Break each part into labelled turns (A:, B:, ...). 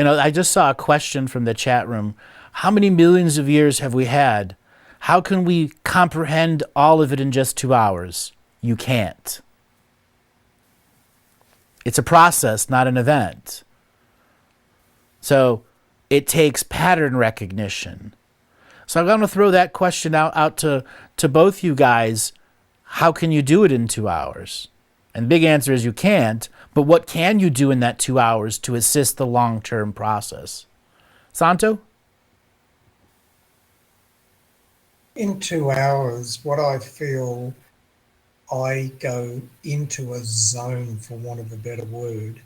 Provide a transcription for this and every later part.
A: I just saw a question from the chat room. How many millions of years have we had? How can we comprehend all of it in just 2 hours? You can't. It's a process, not an event. So it takes pattern recognition. So I'm going to throw that question out to both you guys. How can you do it in 2 hours? And the big answer is you can't, but what can you do in that 2 hours to assist the long-term process? Santo?
B: In 2 hours, what I feel, I go into a zone, for want of a better word,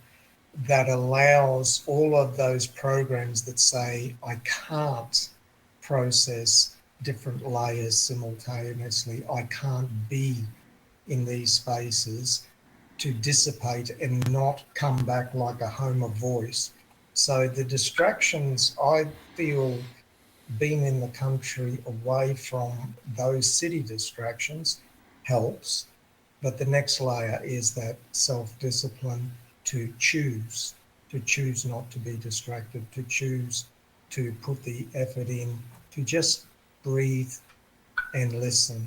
B: that allows all of those programs that say I can't process different layers simultaneously, I can't be in these spaces, to dissipate and not come back like a Homer voice. So the distractions, I feel, being in the country away from those city distractions helps. But the next layer is that self-discipline to choose not to be distracted, to choose to put the effort in, to just breathe and listen,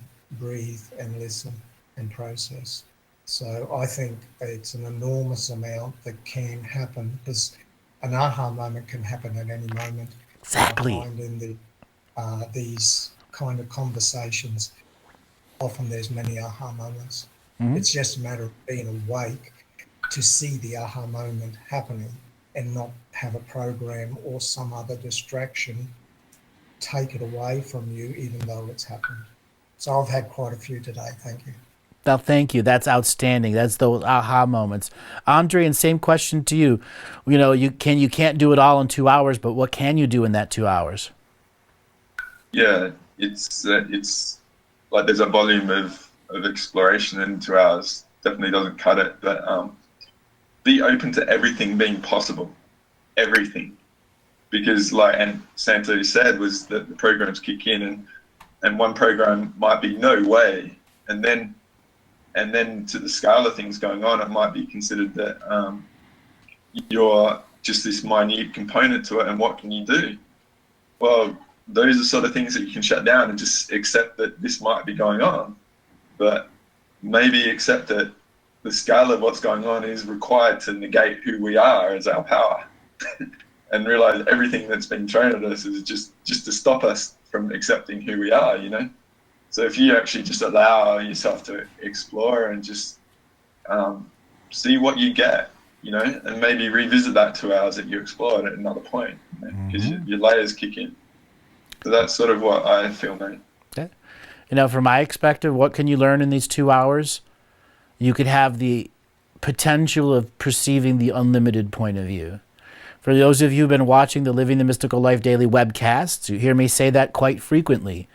B: and process. So I think it's an enormous amount that can happen, because an aha moment can happen at any moment.
A: Exactly.
B: I find in these kind of conversations, often there's many aha moments. It's just a matter of being awake to see the aha moment happening and not have a program or some other distraction take it away from you, even though it's happened. So I've had quite a few today. Thank you.
A: Well, thank you. That's outstanding. That's those aha moments. Andre, and same question to you. You can't do it all in 2 hours, but what can you do in that 2 hours?
C: Yeah, it's like there's a volume of exploration in 2 hours. Definitely doesn't cut it, but be open to everything being possible, everything, because and Santo said was that the programs kick in, and one program might be no way, and then to the scale of things going on, it might be considered that you're just this minute component to it, and what can you do? Well, those are sort of things that you can shut down and just accept that this might be going on, but maybe accept that the scale of what's going on is required to negate who we are as our power and realize everything that's been thrown at us is just to stop us from accepting who we are, So if you actually just allow yourself to explore and just see what you get, and maybe revisit that 2 hours that you explored at another point, because your layers kick in. So that's sort of what I feel, mate.
A: Okay. From my perspective, what can you learn in these 2 hours? You could have the potential of perceiving the unlimited point of view. For those of you who've been watching the Living the Mystical Life Daily webcasts, you hear me say that quite frequently.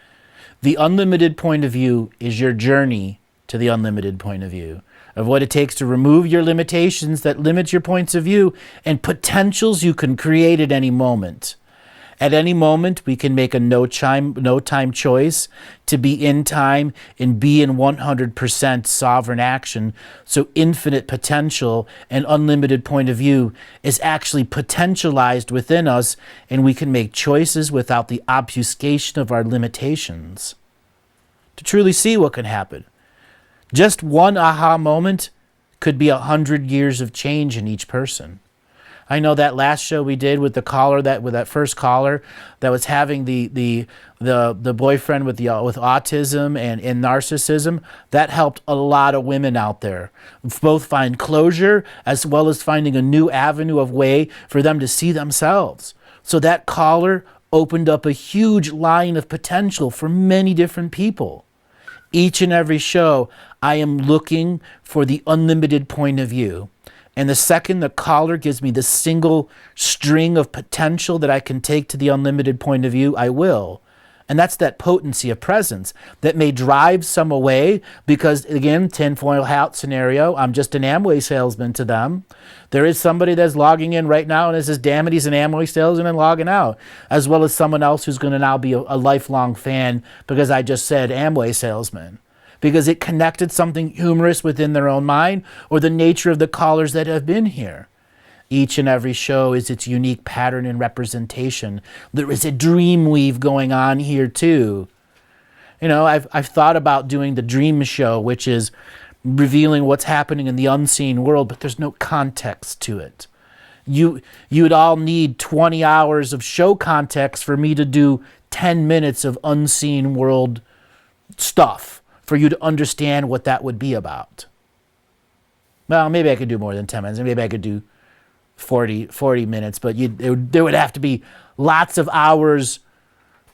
A: The unlimited point of view is your journey to the unlimited point of view, of what it takes to remove your limitations that limit your points of view and potentials you can create at any moment. At any moment, we can make a no time choice to be in time and be in 100% sovereign action. So infinite potential and unlimited point of view is actually potentialized within us, and we can make choices without the obfuscation of our limitations to truly see what can happen. Just one aha moment could be 100 years of change in each person. I know that last show we did with that first caller that was having the boyfriend with autism and narcissism, that helped a lot of women out there both find closure as well as finding a new avenue of way for them to see themselves. So that caller opened up a huge line of potential for many different people. Each and every show, I am looking for the unlimited point of view. And the second the caller gives me the single string of potential that I can take to the unlimited point of view, I will. And that's that potency of presence that may drive some away because, again, tinfoil hat scenario, I'm just an Amway salesman to them. There is somebody that's logging in right now and says, damn it, he's an Amway salesman and logging out, as well as someone else who's going to now be a lifelong fan because I just said Amway salesman, because it connected something humorous within their own mind or the nature of the callers that have been here. Each and every show is its unique pattern and representation. There is a dream weave going on here too. You know, I've thought about doing the dream show, which is revealing what's happening in the unseen world, but there's no context to it. You'd all need 20 hours of show context for me to do 10 minutes of unseen world stuff for you to understand what that would be about. Well, maybe I could do more than 10 minutes. Maybe I could do 40 minutes, but there would have to be lots of hours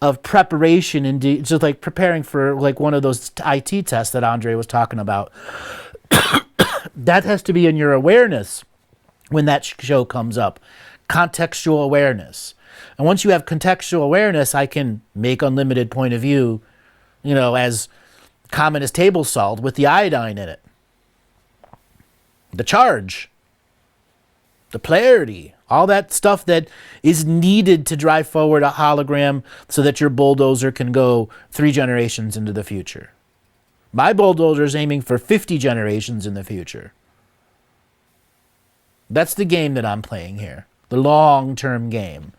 A: of preparation, and just like preparing for like one of those IT tests that Andre was talking about. That has to be in your awareness when that show comes up. Contextual awareness. And once you have contextual awareness, I can make unlimited point of view, you know, as common as table salt with the iodine in it. The charge. The polarity. All that stuff that is needed to drive forward a hologram so that your bulldozer can go 3 generations into the future. My bulldozer is aiming for 50 generations in the future. That's the game that I'm playing here. The long-term game.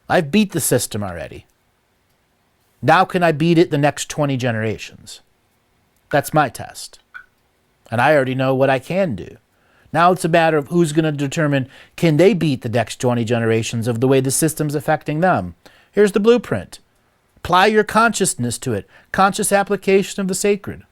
A: I've beat the system already. Now can I beat it the next 20 generations? That's my test. And I already know what I can do. Now it's a matter of who's going to determine, can they beat the next 20 generations of the way the system's affecting them? Here's the blueprint. Apply your consciousness to it. Conscious application of the sacred.